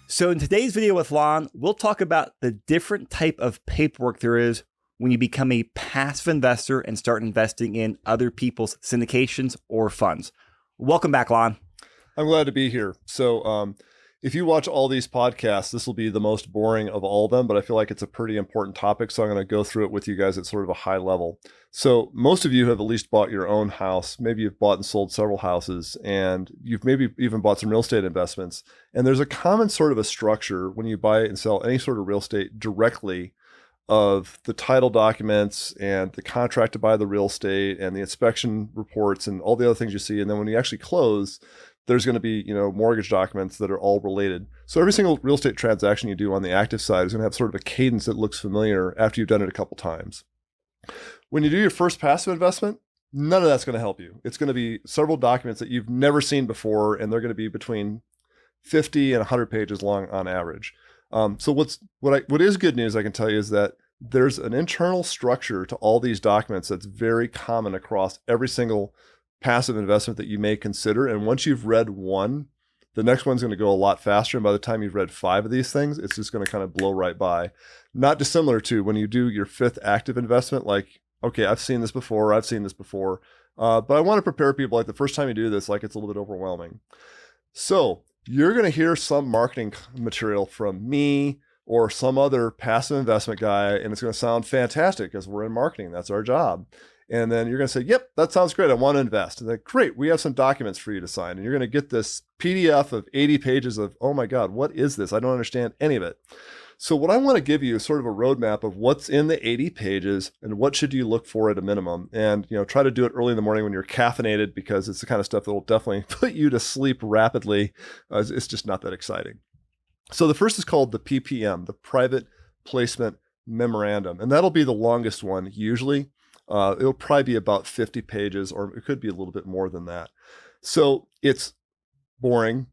So in today's video with Lon, we'll talk about the different type of paperwork there is when you become a passive investor and start investing in other people's syndications or funds. Welcome back, Lon. I'm glad to be here. So if you watch all these podcasts, this will be the most boring of all of them, but I feel like it's a pretty important topic. So I'm going to go through it with you guys at sort of a high level. So most of you have at least bought your own house. Maybe you've bought and sold several houses, and you've maybe even bought some real estate investments. And there's a common sort of a structure when you buy and sell any sort of real estate directly of the title documents and the contract to buy the real estate and the inspection reports and all the other things you see. And then when you actually close, there's going to be, mortgage documents that are all related. So every single real estate transaction you do on the active side is going to have sort of a cadence that looks familiar after you've done it a couple times. When you do your first passive investment, none of that's going to help you. It's going to be several documents that you've never seen before, and they're going to be between 50 and 100 pages long on average. So what is good news I can tell you is that there's an internal structure to all these documents that's very common across every single passive investment that you may consider. And once you've read one, the next one's going to go a lot faster. And by the time you've read 5 of these things, it's just going to kind of blow right by. Not dissimilar to when you do your 5th active investment, like, okay, I've seen this before. But I want to prepare people like the first time you do this, like it's a little bit overwhelming. So you're going to hear some marketing material from me or some other passive investment guy, and it's going to sound fantastic because we're in marketing. That's our job. And then you're going to say, yep, that sounds great. I want to invest. And then, great, we have some documents for you to sign. And you're going to get this PDF of 80 pages of, oh my God, what is this? I don't understand any of it. So what I want to give you is sort of a roadmap of what's in the 80 pages and what should you look for at a minimum. And try to do it early in the morning when you're caffeinated, because it's the kind of stuff that will definitely put you to sleep rapidly. It's just not that exciting. So the first is called the PPM, the Private Placement Memorandum. And that'll be the longest one usually. It'll probably be about 50 pages, or it could be a little bit more than that. So it's boring,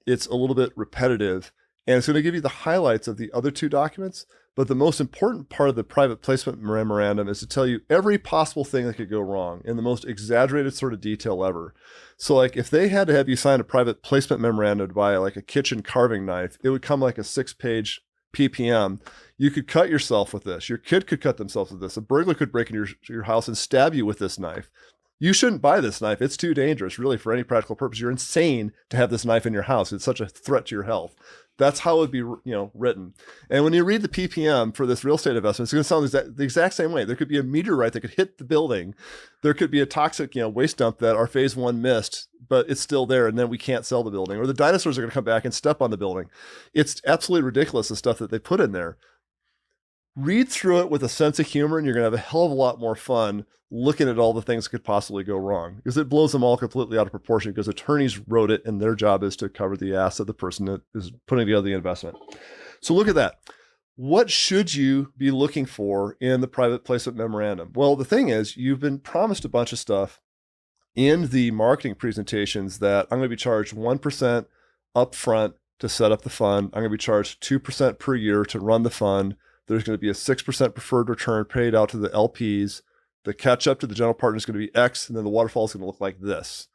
it's a little bit repetitive, and it's going to give you the highlights of the other 2 documents. But the most important part of the private placement memorandum is to tell you every possible thing that could go wrong in the most exaggerated sort of detail ever. So like if they had to have you sign a private placement memorandum to buy like a kitchen carving knife, it would come like a 6-page PPM. You could cut yourself with this. Your kid could cut themselves with this. A burglar could break into your house and stab you with this knife. You shouldn't buy this knife. It's too dangerous, really, for any practical purpose. You're insane to have this knife in your house. It's such a threat to your health. That's how it would be, written. And when you read the PPM for this real estate investment, it's going to sound the exact same way. There could be a meteorite that could hit the building. There could be a toxic, waste dump that our phase 1 missed, but it's still there, and then we can't sell the building. Or the dinosaurs are going to come back and step on the building. It's absolutely ridiculous, the stuff that they put in there. Read through it with a sense of humor, and you're going to have a hell of a lot more fun looking at all the things that could possibly go wrong, because it blows them all completely out of proportion, because attorneys wrote it and their job is to cover the ass of the person that is putting together the investment. So look at that. What should you be looking for in the private placement memorandum? Well, the thing is, you've been promised a bunch of stuff in the marketing presentations that I'm going to be charged 1% upfront to set up the fund. I'm going to be charged 2% per year to run the fund. There's going to be a 6% preferred return paid out to the LPs. The catch up to the general partner is going to be X, and then the waterfall is going to look like this.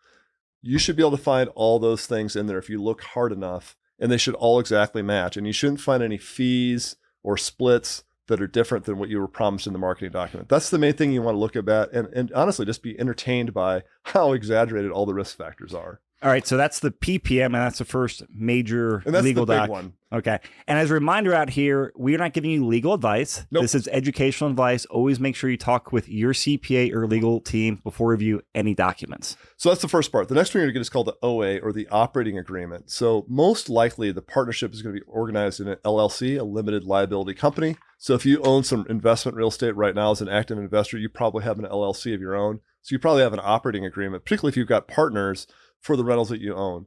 You should be able to find all those things in there if you look hard enough, and they should all exactly match. And you shouldn't find any fees or splits that are different than what you were promised in the marketing document. That's the main thing you want to look at, and honestly, just be entertained by how exaggerated all the risk factors are. All right, so that's the PPM, and that's the first major legal doc. Big one. Okay, and as a reminder out here, we are not giving you legal advice. Nope. This is educational advice. Always make sure you talk with your CPA or legal team before review any documents. So that's the first part. The next one you're going to get is called the OA, or the operating agreement. So most likely the partnership is going to be organized in an LLC, a limited liability company. So if you own some investment real estate right now as an active investor, you probably have an LLC of your own. So you probably have an operating agreement, particularly if you've got partners for the rentals that you own.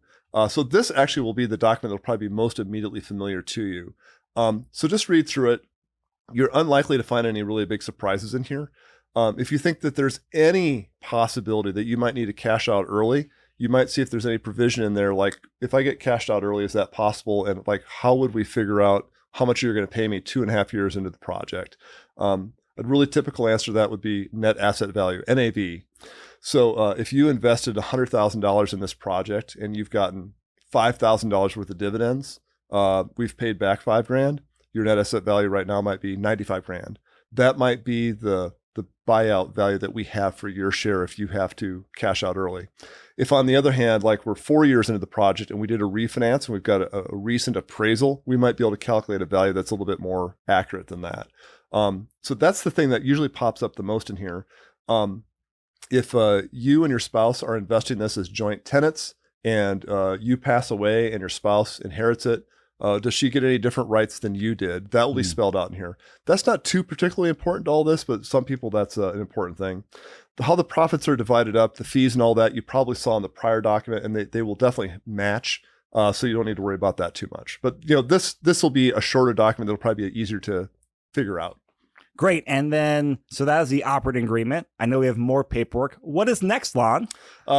So this actually will be the document that will probably be most immediately familiar to you. So just read through it. You're unlikely to find any really big surprises in here. If you think that there's any possibility that you might need to cash out early, you might see if there's any provision in there, like, if I get cashed out early, is that possible? And like, how would we figure out how much you're going to pay me 2.5 years into the project? A really typical answer to that would be net asset value, NAV. So if you invested $100,000 in this project and you've gotten $5,000 worth of dividends, we've paid back $5,000. Your net asset value right now might be $95,000. That might be the buyout value that we have for your share if you have to cash out early. If on the other hand, like we're 4 years into the project and we did a refinance and we've got a recent appraisal, we might be able to calculate a value that's a little bit more accurate than that. So that's the thing that usually pops up the most in here. If you and your spouse are investing this as joint tenants and you pass away and your spouse inherits it, does she get any different rights than you did? That will be spelled out in here. That's not too particularly important to all this, but some people that's an important thing. How the profits are divided up, the fees and all that, you probably saw in the prior document, and they will definitely match. So you don't need to worry about that too much. But this will be a shorter document that'll probably be easier to figure out. Great. And then, so that is the operating agreement. I know we have more paperwork. What is next, Lon?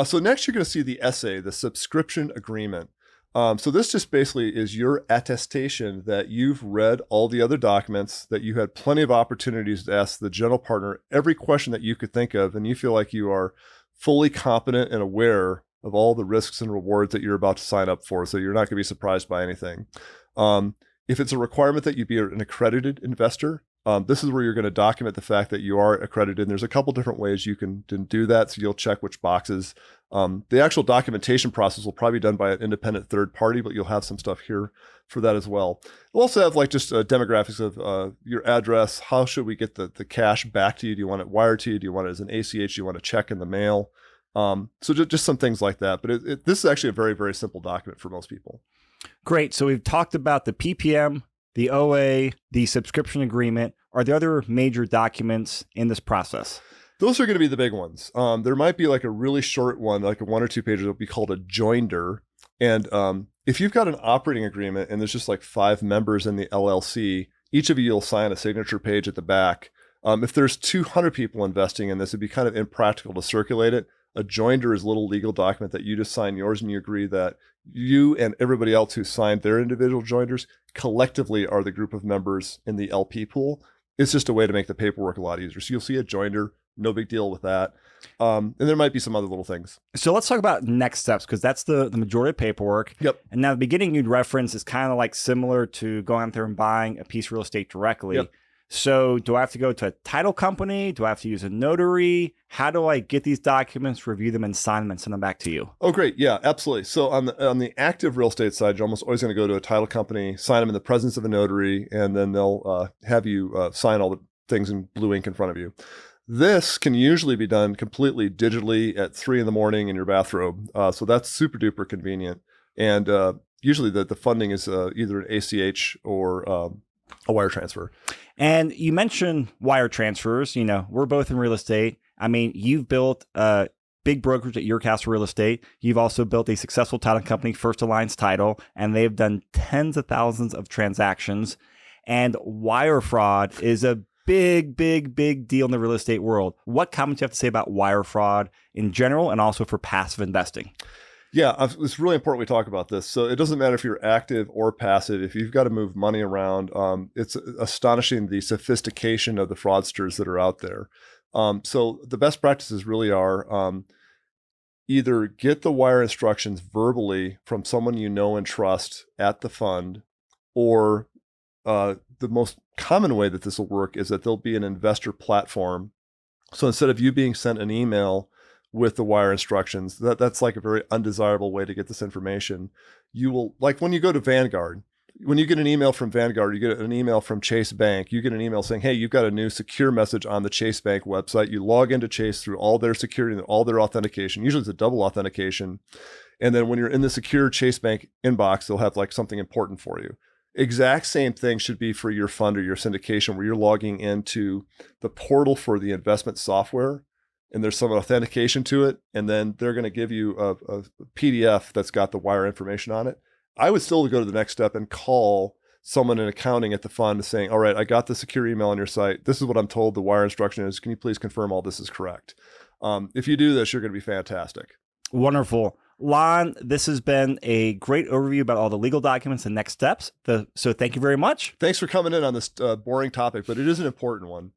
So next you're going to see the SA, the subscription agreement. So this just basically is your attestation that you've read all the other documents, that you had plenty of opportunities to ask the general partner every question that you could think of, and you feel like you are fully competent and aware of all the risks and rewards that you're about to sign up for, so you're not going to be surprised by anything. If it's a requirement that you be an accredited investor, this is where you're going to document the fact that you are accredited. And there's a couple different ways you can do that. So you'll check which boxes. The actual documentation process will probably be done by an independent third party, but you'll have some stuff here for that as well. We'll also have like just demographics of your address. How should we get the cash back to you? Do you want it wired to you? Do you want it as an ACH? Do you want a check in the mail? So just some things like that. But this is actually a very, very simple document for most people. Great. So we've talked about the PPM, the OA, the subscription agreement. Are there other major documents in this process? Those are going to be the big ones. There might be like a really short one, like a 1 or 2 pages, that'll be called a joinder. And if you've got an operating agreement and there's just like 5 members in the LLC, each of you will sign a signature page at the back. If there's 200 people investing in this, it'd be kind of impractical to circulate it. A joinder is a little legal document that you just sign yours and you agree that you and everybody else who signed their individual joinders collectively are the group of members in the LP pool. It's just a way to make the paperwork a lot easier. So you'll see a joinder, no big deal with that. And there might be some other little things. So let's talk about next steps, because that's the majority of paperwork. Yep. And now the beginning you'd reference is kind of like similar to going out there and buying a piece of real estate directly. Yep. So do I have to go to a title company? Do I have to use a notary? How do I get these documents, review them, and sign them and send them back to you? Oh, great. Yeah, absolutely. So on the active real estate side, you're almost always going to go to a title company, sign them in the presence of a notary, and then they'll have you sign all the things in blue ink in front of you. This can usually be done completely digitally at 3 a.m. in your bathrobe. So that's super duper convenient. And usually the funding is either an ACH or a wire transfer. And you mentioned wire transfers. We're both in real estate. I mean, you've built a big brokerage at Your Castle Real Estate. You've also built a successful title company, First Alliance Title, and they've done tens of thousands of transactions. And wire fraud is a big, big, big deal in the real estate world. What comments do you have to say about wire fraud in general and also for passive investing? Yeah, it's really important we talk about this. So it doesn't matter if you're active or passive. If you've got to move money around, it's astonishing the sophistication of the fraudsters that are out there. So the best practices really are either get the wire instructions verbally from someone you know and trust at the fund, or the most common way that this will work is that there'll be an investor platform. So instead of you being sent an email with the wire instructions, that's like a very undesirable way to get this information. You will, like when you go to Vanguard, when you get an email from Vanguard, you get an email from Chase Bank, you get an email saying, hey, you've got a new secure message on the Chase Bank website. You log into Chase through all their security and all their authentication. Usually it's a double authentication. And then when you're in the secure Chase Bank inbox, they'll have like something important for you. Exact same thing should be for your fund or your syndication, where you're logging into the portal for the investment software and there's some authentication to it. And then they're going to give you a PDF that's got the wire information on it. I would still go to the next step and call someone in accounting at the fund saying, all right, I got the secure email on your site. This is what I'm told the wire instruction is. Can you please confirm all this is correct? If you do this, you're going to be fantastic. Wonderful. Lon, this has been a great overview about all the legal documents and next steps. So thank you very much. Thanks for coming in on this boring topic, but it is an important one.